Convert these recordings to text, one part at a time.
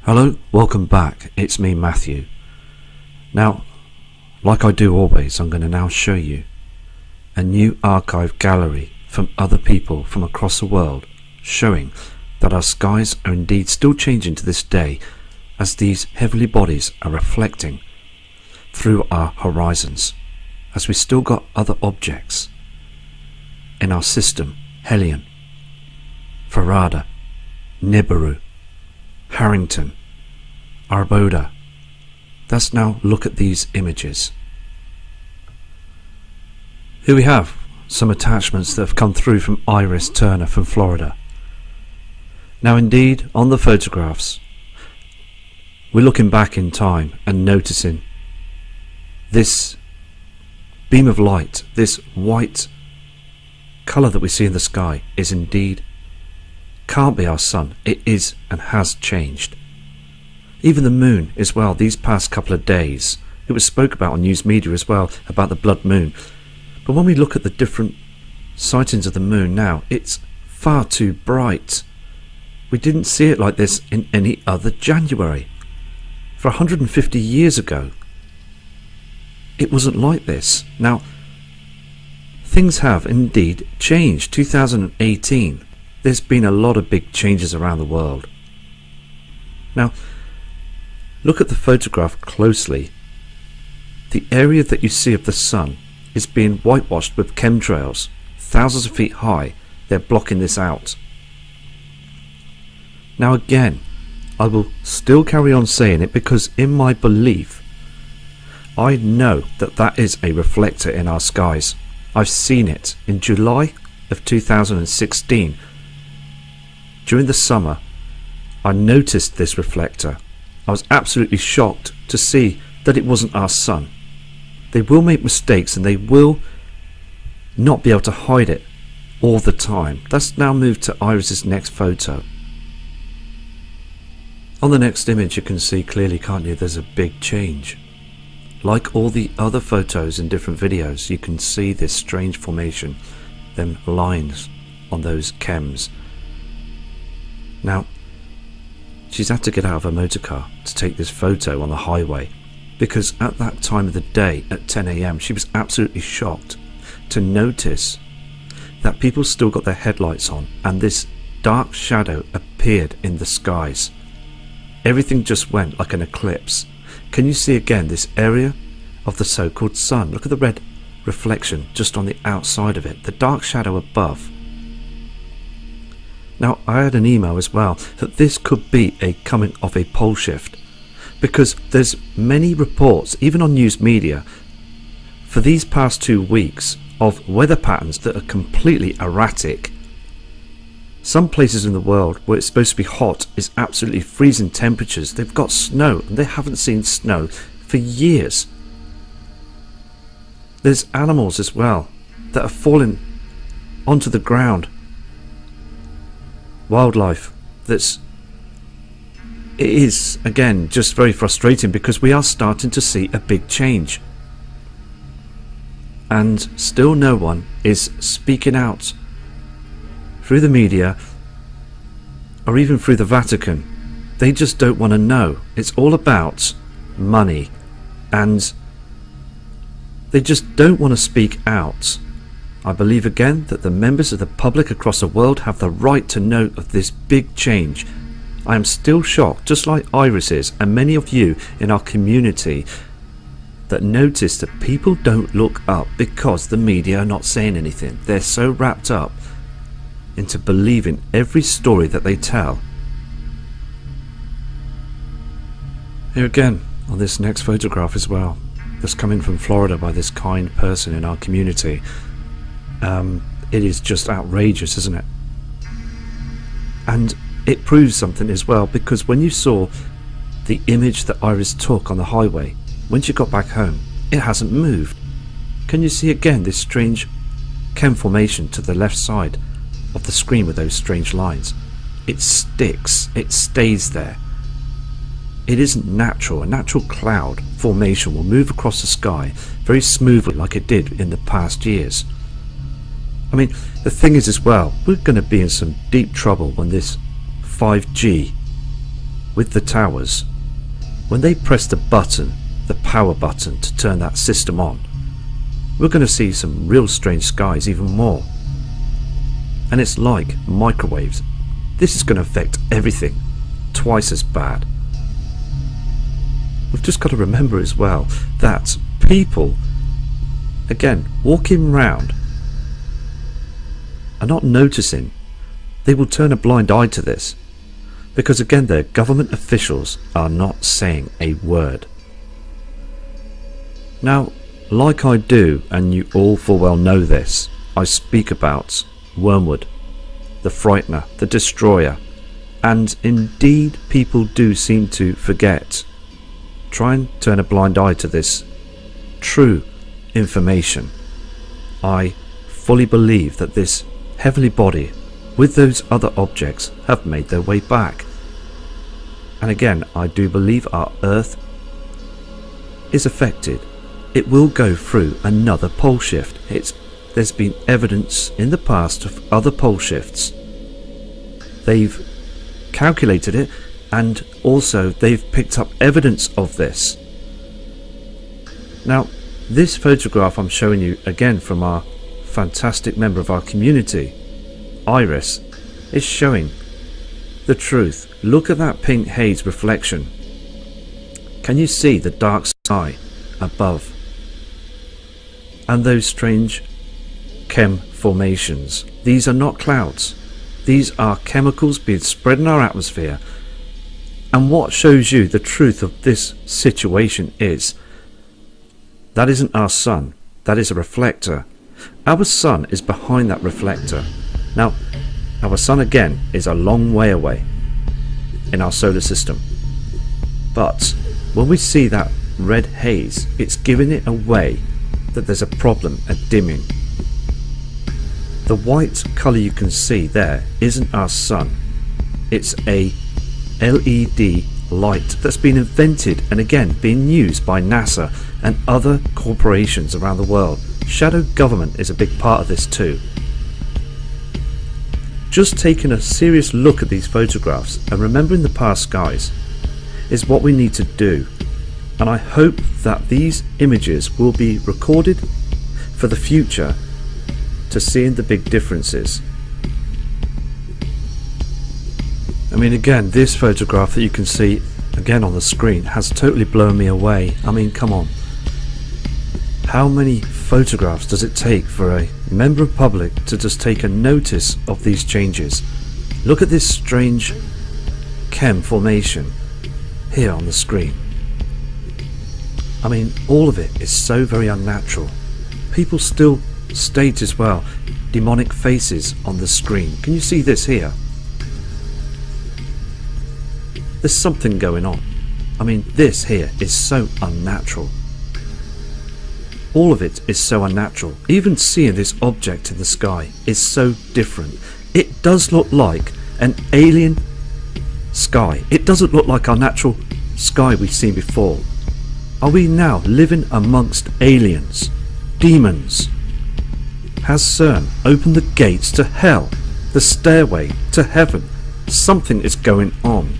Hello, welcome back. It's me, Matthew. Now, like I do always, I'm going to now show you a new archive gallery from other people from across the world, showing that our skies are indeed still changing to this day as these heavenly bodies are reflecting through our horizons, as we still got other objects in our system: Helion, Farada, Nibiru, Harrington, Arboda. Let's now look at these images. Here we have some attachments that have come through from Iris Turner from Florida. Now indeed, on the photographs, we're looking back in time and noticing this beam of light, this white colour that we see in the sky is indeed, can't be our sun. It is and has changed. Even the moon as well, these past couple of days, it was spoke about on news media as well, about the blood moon. But when we look at the different sightings of the moon now, it's far too bright. We didn't see it like this in any other January. For 150 years ago, it wasn't like this. Now, things have indeed changed. 2018, there's been a lot of big changes around the world. Now, look at the photograph closely. The area that you see of the sun is being whitewashed with chemtrails, thousands of feet high. They're blocking this out. Now again, I will still carry on saying it because in my belief, I know that that is a reflector in our skies. I've seen it in July of 2016. During the summer, I noticed this reflector. I was absolutely shocked to see that it wasn't our sun. They will make mistakes and they will not be able to hide it all the time. Let's now move to Iris's next photo. On the next image you can see clearly, can't you, there's a big change. Like all the other photos in different videos, you can see this strange formation, them lines on those chems. Now, she's had to get out of her motor car to take this photo on the highway, because at that time of the day at 10 AM she was absolutely shocked to notice that people still got their headlights on and this dark shadow appeared in the skies. Everything just went like an eclipse. Can you see again this area of the so-called sun? Look at the red reflection just on the outside of it, the dark shadow above. Now, I had an email as well that this could be a coming of a pole shift, because there's many reports, even on news media, for these past 2 weeks of weather patterns that are completely erratic. Some places in the world where it's supposed to be hot is absolutely freezing temperatures. They've got snow and they haven't seen snow for years. There's animals as well that are falling onto the ground. Wildlife it is again just very frustrating, because we are starting to see a big change and still no one is speaking out through the media or even through the Vatican. They just don't want to know. It's all about money and they just don't want to speak out. I believe again that the members of the public across the world have the right to know of this big change. I am still shocked, just like Iris is, and many of you in our community, that notice that people don't look up because the media are not saying anything. They're so wrapped up into believing every story that they tell. Here again on this next photograph as well, that's coming from Florida by this kind person in our community. It is just outrageous, isn't it? And it proves something as well, because when you saw the image that Iris took on the highway, when she got back home, it hasn't moved. Can you see again this strange chem formation to the left side of the screen with those strange lines? It sticks, it stays there. It isn't natural. A natural cloud formation will move across the sky very smoothly like it did in the past years. I mean, the thing is as well, we're going to be in some deep trouble when this 5G with the towers, when they press the button, the power button to turn that system on, we're going to see some real strange skies even more. And it's like microwaves. This is going to affect everything twice as bad. We've just got to remember as well that people, again, walking round are not noticing. They will turn a blind eye to this because, again, their government officials are not saying a word. Now, like I do, and you all full well know this, I speak about Wormwood, the Frightener, the Destroyer, and indeed people do seem to forget. Try and turn a blind eye to this true information. I fully believe that this heavenly body with those other objects have made their way back. And again, I do believe our Earth is affected. It will go through another pole shift. There's been evidence in the past of other pole shifts. They've calculated it, and also they've picked up evidence of this. Now, this photograph I'm showing you again from our fantastic member of our community, Iris, is showing the truth. Look at that pink haze reflection. Can you see the dark sky above? And those strange chem formations. These are not clouds. These are chemicals being spread in our atmosphere. And what shows you the truth of this situation is that isn't our sun. That is a reflector. Our sun is behind that reflector. Now, our sun again is a long way away in our solar system. But when we see that red haze, it's giving it away that there's a problem, a dimming. The white colour you can see there isn't our sun. It's a LED light that's been invented and again being used by NASA and other corporations around the world. Shadow government is a big part of this too. Just taking a serious look at these photographs and remembering the past skies is what we need to do. And I hope that these images will be recorded for the future to seeing the big differences. I mean, again, this photograph that you can see again on the screen has totally blown me away. I mean, come on. How many photographs does it take for a member of public to just take a notice of these changes? Look at this strange chem formation here on the screen. I mean, all of it is so very unnatural. People still state as well demonic faces on the screen. Can you see this here? There's something going on. I mean, this here is so unnatural. All of it is so unnatural. Even seeing this object in the sky is so different. It does look like an alien sky. It doesn't look like our natural sky we've seen before. Are we now living amongst aliens? Demons? Has CERN opened the gates to hell? The stairway to heaven? Something is going on.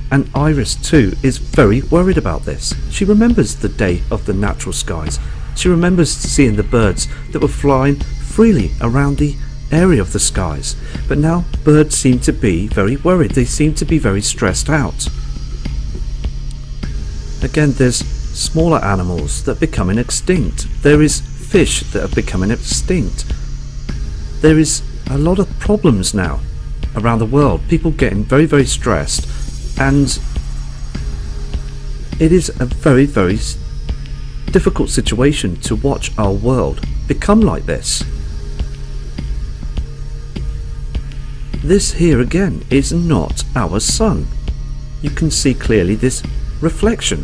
And Iris too is very worried about this. She remembers the day of the natural skies. She remembers seeing the birds that were flying freely around the area of the skies. But now birds seem to be very worried. They seem to be very stressed out. Again, there's smaller animals that are becoming extinct. There is fish that are becoming extinct. There is a lot of problems now around the world. People getting very, very stressed, and it is a very, very difficult situation to watch our world become like this. This here again is not our sun. You can see clearly this reflection.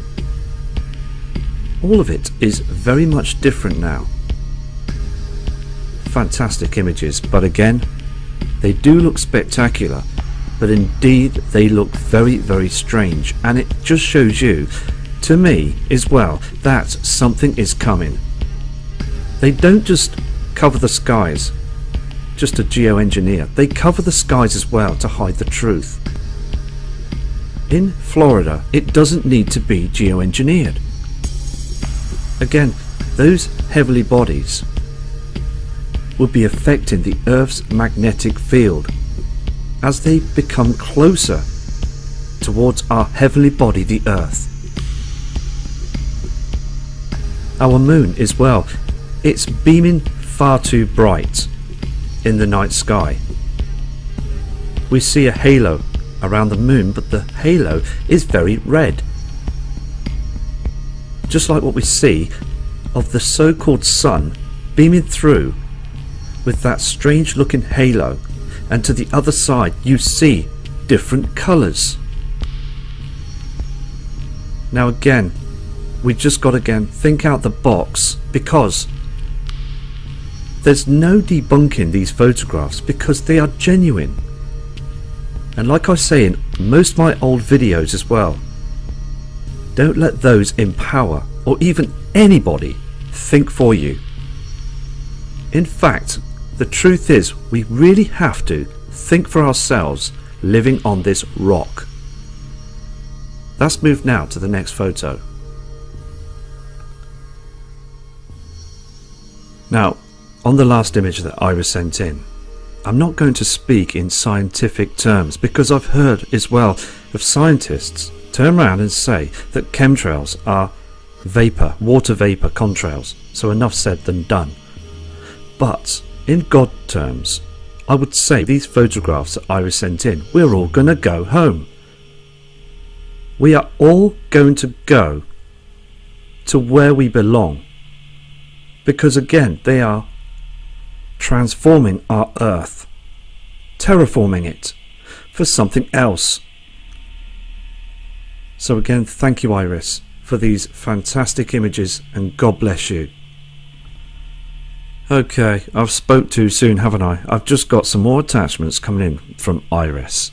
All of it is very much different now. Fantastic images, but again, they do look spectacular, but indeed they look very, very strange, and it just shows you, to me as well, that something is coming. They don't just cover the skies just to geoengineer, they cover the skies as well to hide the truth. in Florida, it doesn't need to be geoengineered. Again, those heavenly bodies would be affecting the Earth's magnetic field as they become closer towards our heavenly body, the Earth. Our moon as well, it's beaming far too bright in the night sky. We see a halo around the moon, but the halo is very red, just like what we see of the so-called sun beaming through with that strange looking halo, and to the other side you see different colours. Now again, we just got to think out the box, because there's no debunking these photographs because they are genuine. And like I say in most of my old videos as well, don't let those in power or even anybody think for you. In fact, the truth is we really have to think for ourselves living on this rock. Let's move now to the next photo. Now, on the last image that Iris sent in, I'm not going to speak in scientific terms because I've heard as well of scientists turn around and say that chemtrails are vapor, water vapor contrails, so enough said than done. But in God terms, I would say these photographs that Iris sent in, we're all going to go home. We are all going to go to where we belong, because again, they are transforming our Earth, terraforming it for something else. So again, thank you, Iris, for these fantastic images, and God bless you. Okay, I've spoke too soon, haven't I? I've just got some more attachments coming in from Iris,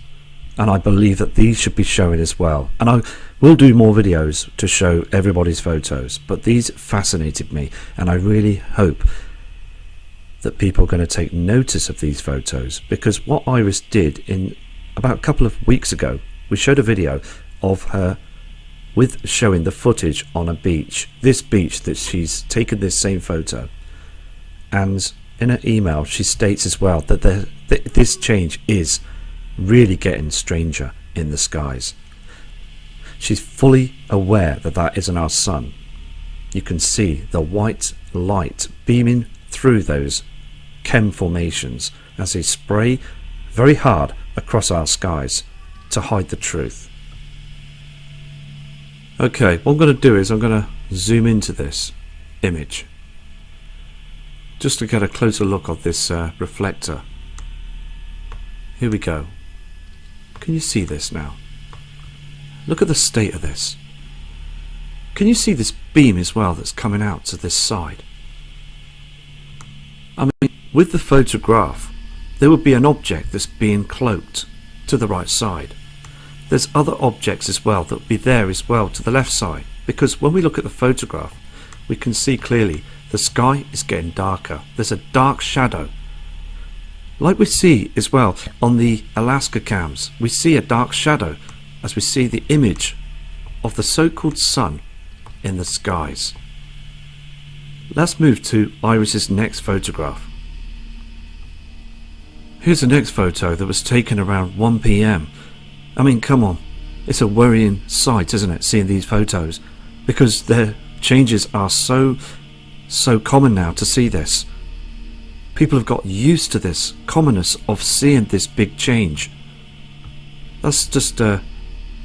and I believe that these should be showing as well. And I will do more videos to show everybody's photos, but these fascinated me, and I really hope that people are going to take notice of these photos, because what Iris did in about a couple of weeks ago, we showed a video of her with showing the footage on a beach, this beach that she's taken this same photo, and in her email she states as well that this change is really getting stranger in the skies. She's fully aware that that isn't our sun. You can see the white light beaming through those chem formations as they spray very hard across our skies to hide the truth. Okay, what I'm going to do is I'm going to zoom into this image just to get a closer look of this reflector. Here we go. Can you see this now? Look at the state of this. Can you see this beam as well that's coming out to this side? I mean, with the photograph, there would be an object that's being cloaked to the right side. There's other objects as well that would be there as well to the left side, because when we look at the photograph, we can see clearly the sky is getting darker. There's a dark shadow. Like we see as well on the Alaska cams, we see a dark shadow as we see the image of the so-called sun in the skies. Let's move to Iris's next photograph. Here's the next photo that was taken around 1 PM. I mean, come on, it's a worrying sight, isn't it, seeing these photos, because their changes are so common now to see this. People have got used to this commonness of seeing this big change. Let's just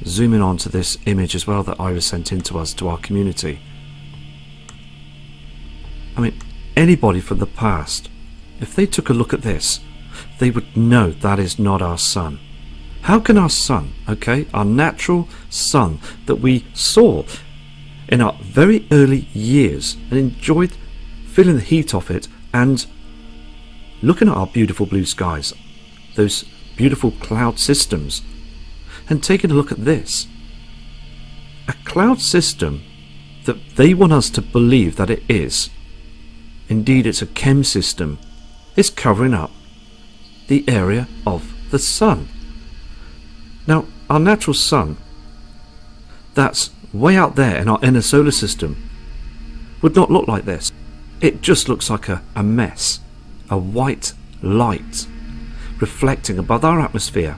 zoom in on to this image as well that Iris sent in to us, to our community. I mean, anybody from the past, if they took a look at this, they would know that is not our sun. How can our sun, okay, our natural sun that we saw in our very early years and enjoyed feeling the heat of it and looking at our beautiful blue skies, those beautiful cloud systems, and taking a look at this, a cloud system that they want us to believe that it is. Indeed, it's a chem system. It's covering up the area of the sun. Now, our natural sun that's way out there in our inner solar system would not look like this. It just looks like a mess, a white light reflecting above our atmosphere.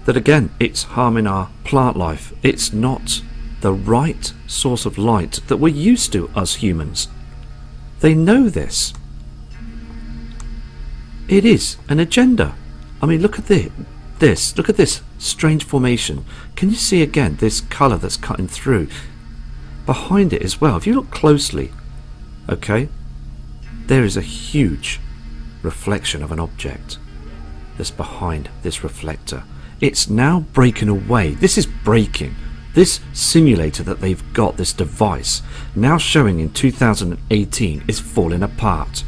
That again, it's harming our plant life. It's not the right source of light that we're used to, us humans. They know this. It is an agenda. I mean, look at this. Look at this strange formation. Can you see again this colour that's cutting through? Behind it as well, if you look closely, okay, there is a huge reflection of an object that's behind this reflector. It's now breaking away. This is breaking. This simulator that they've got, this device, now showing in 2018, is falling apart.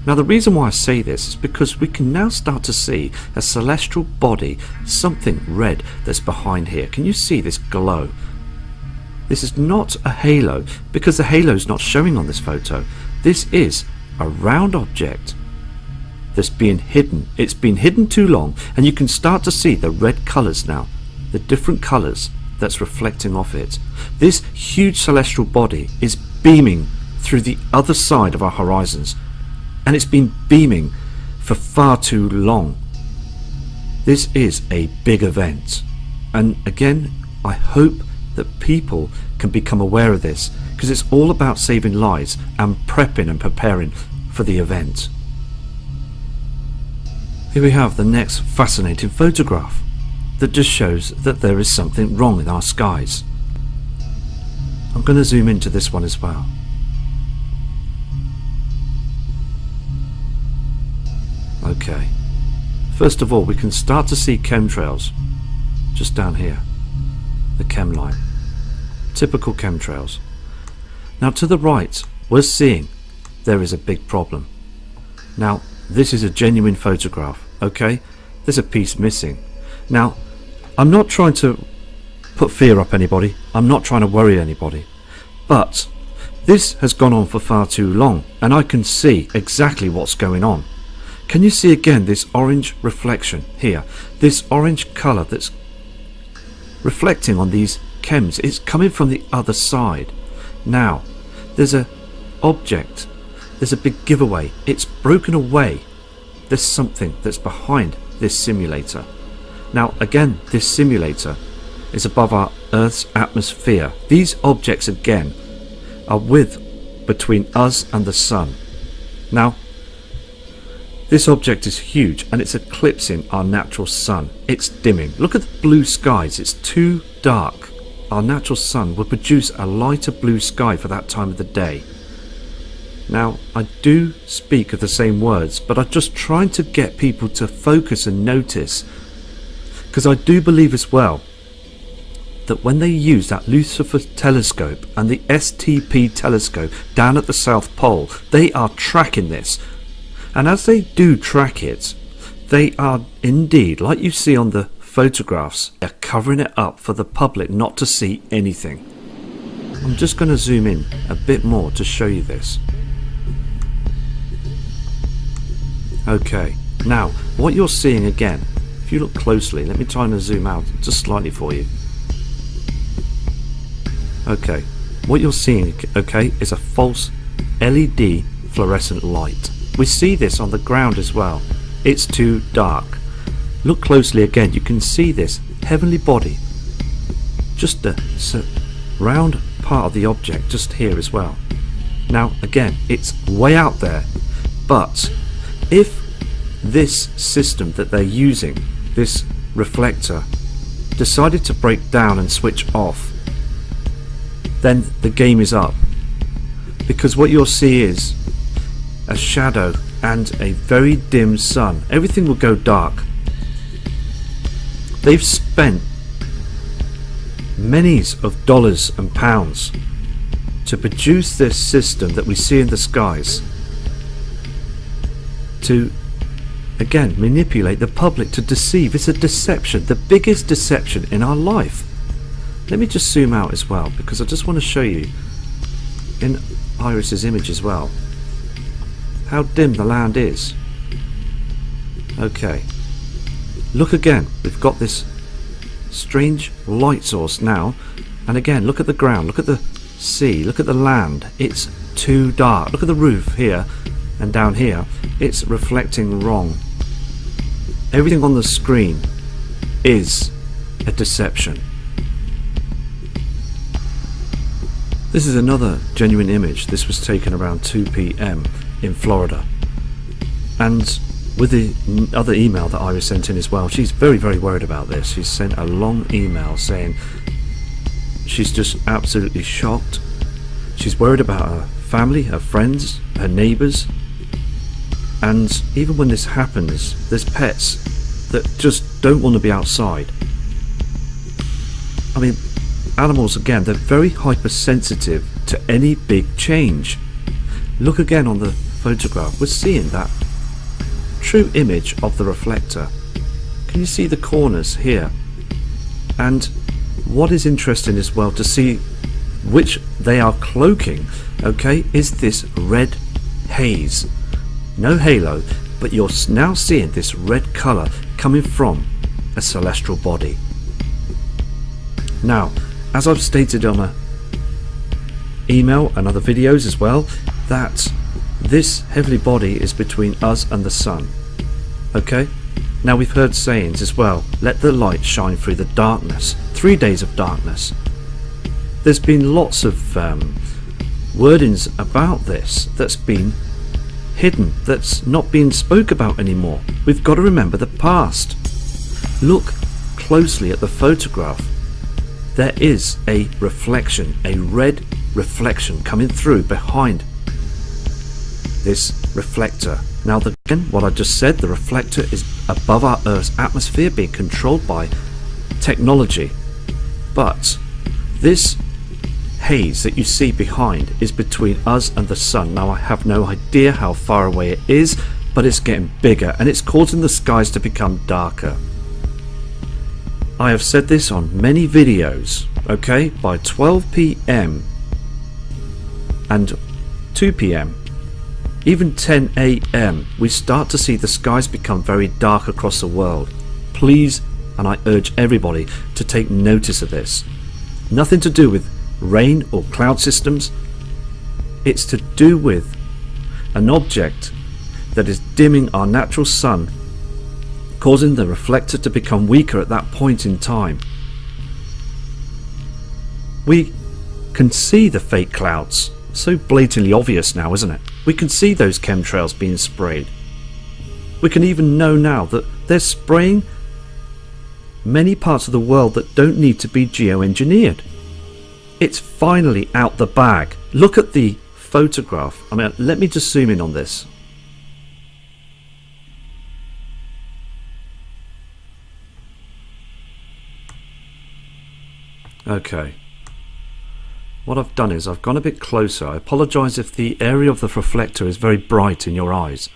Now the reason why I say this is because we can now start to see a celestial body, something red that's behind here. Can you see this glow? This is not a halo, because the halo is not showing on this photo. This is a round object that's being hidden. It's been hidden too long, and you can start to see the red colours now, the different colours that's reflecting off it. This huge celestial body is beaming through the other side of our horizons, and it's been beaming for far too long. This is a big event, and again, I hope that people can become aware of this, because it's all about saving lives and prepping and preparing for the event. Here we have the next fascinating photograph that just shows that there is something wrong in our skies. I'm going to zoom into this one as well. Okay, first of all we can start to see chemtrails just down here, the chem line, typical chemtrails. Now to the right we're seeing there is a big problem. Now this is a genuine photograph, okay, there's a piece missing. Now I'm not trying to put fear up anybody, I'm not trying to worry anybody, but this has gone on for far too long and I can see exactly what's going on. Can you see again this orange reflection here? This orange colour that's reflecting on these chems. It's coming from the other side. Now, there's a object. There's a big giveaway. It's broken away. There's something that's behind this simulator. Now, again, this simulator is above our Earth's atmosphere. These objects, again, are between us and the sun. Now, this object is huge and it's eclipsing our natural sun. It's dimming. Look at the blue skies. It's too dark. Our natural sun will produce a lighter blue sky for that time of the day. Now, I do speak of the same words, but I'm just trying to get people to focus and notice, because I do believe as well that when they use that Lucifer telescope and the STP telescope down at the South Pole, they are tracking this. And as they do track it, they are indeed, like you see on the photographs, they're covering it up for the public not to see anything. I'm just going to zoom in a bit more to show you this. Okay, now what you're seeing again, if you look closely, let me try and zoom out just slightly for you. Okay, what you're seeing, okay, is a false LED fluorescent light. We see this on the ground as well. It's too dark. Look closely again, you can see this heavenly body, just a round part of the object just here as well. Now again, it's way out there, but if this system that they're using, this reflector, decided to break down and switch off, then the game is up, because what you'll see is a shadow and a very dim sun. Everything will go dark. They've spent monies of dollars and pounds to produce this system that we see in the skies, to again manipulate the public, to deceive. It's a deception, the biggest deception in our life. Let me just zoom out as well, because I just want to show you in Iris's image as well how dim the land is. Okay, look again, we've got this strange light source now. And again, look at the ground, look at the sea, look at the land. It's too dark. Look at the roof here and down here. It's reflecting wrong. Everything on the screen is a deception. This is another genuine image. This was taken around 2 p.m. in Florida. And with the other email that Iris sent in as well, she's very, very worried about this. She's sent a long email saying she's just absolutely shocked. She's worried about her family, her friends, her neighbours. And even when this happens, there's pets that just don't want to be outside. I mean, animals, again, they're very hypersensitive to any big change. Look again on the photograph. We're seeing that true image of the reflector. Can you see the corners here? And what is interesting as well to see which they are cloaking, okay, is this red haze. No halo, but you're now seeing this red colour coming from a celestial body. Now, as I've stated on a email and other videos as well, that this heavenly body is between us and the sun. Okay? Now we've heard sayings as well, let the light shine through the darkness. 3 days of darkness. There's been lots of wordings about this that's been hidden, that's not being spoke about anymore. We've got to remember the past. Look closely at the photograph. There is a reflection, a red reflection coming through behind this reflector. Now again, what I just said, the reflector is above our Earth's atmosphere, being controlled by technology. But this haze that you see behind is between us and the sun. Now I have no idea how far away it is, but it's getting bigger and it's causing the skies to become darker. I have said this on many videos, okay? By 12 p.m. and 2 p.m. even 10 a.m. we start to see the skies become very dark across the world. Please, and I urge everybody to take notice of this. Nothing to do with rain or cloud systems. It's to do with an object that is dimming our natural sun, causing the reflector to become weaker at that point in time. We can see the fake clouds. So blatantly obvious now, isn't it? We can see those chemtrails being sprayed. We can even know now that they're spraying many parts of the world that don't need to be geoengineered. It's finally out the bag. Look at the photograph. I mean, let me just zoom in on this. Okay. What I've done is I've gone a bit closer. I apologise if the area of the reflector is very bright in your eyes.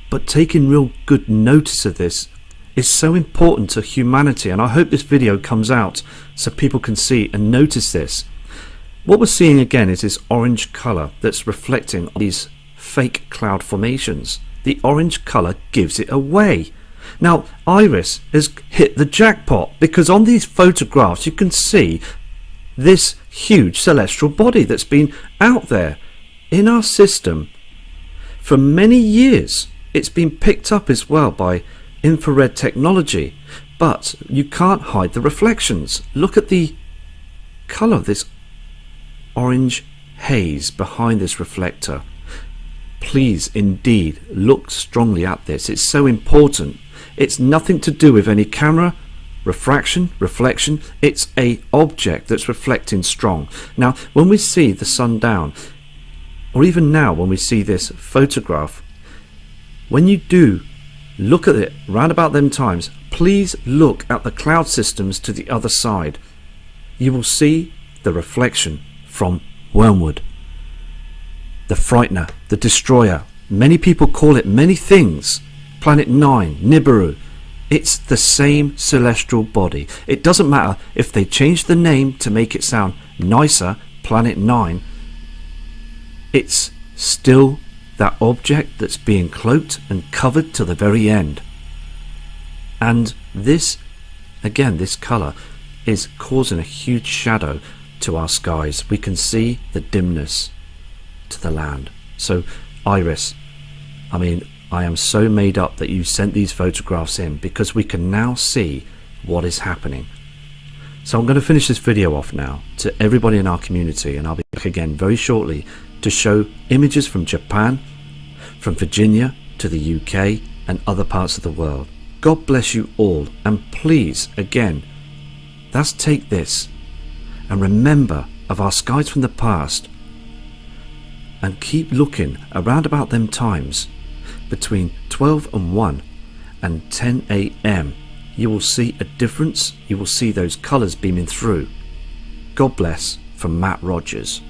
But taking real good notice of this is so important to humanity, and I hope this video comes out so people can see and notice this. What we're seeing again is this orange colour that's reflecting on these fake cloud formations. The orange colour gives it away. Now Iris has hit the jackpot, because on these photographs you can see this huge celestial body that's been out there in our system for many years. It's been picked up as well by infrared technology, but you can't hide the reflections. Look at the colour of this orange haze behind this reflector. Please indeed look strongly at this. It's so important. It's nothing to do with any camera, reflection. It's a object that's reflecting strong. Now when we see the sun down, or even now when we see this photograph, when you do look at it round about them times, please look at the cloud systems to the other side. You will see the reflection from Wormwood, the Frightener, the Destroyer. Many people call it many things. Planet 9, Nibiru. It's the same celestial body. It doesn't matter if they change the name to make it sound nicer, Planet 9. It's still that object that's being cloaked and covered to the very end. And this Again, this colour is causing a huge shadow to our skies. We can see the dimness to the land. So Iris, I mean, I am so made up that you sent these photographs in, because we can now see what is happening. So I'm going to finish this video off now to everybody in our community, and I'll be back again very shortly to show images from Japan, from Virginia to the UK and other parts of the world. God bless you all, and please, again, let's take this and remember of our skies from the past, and keep looking around about them times between 12 and 1 and 10 AM. You will see a difference. You will see those colours beaming through. God bless, from Matt Rogers.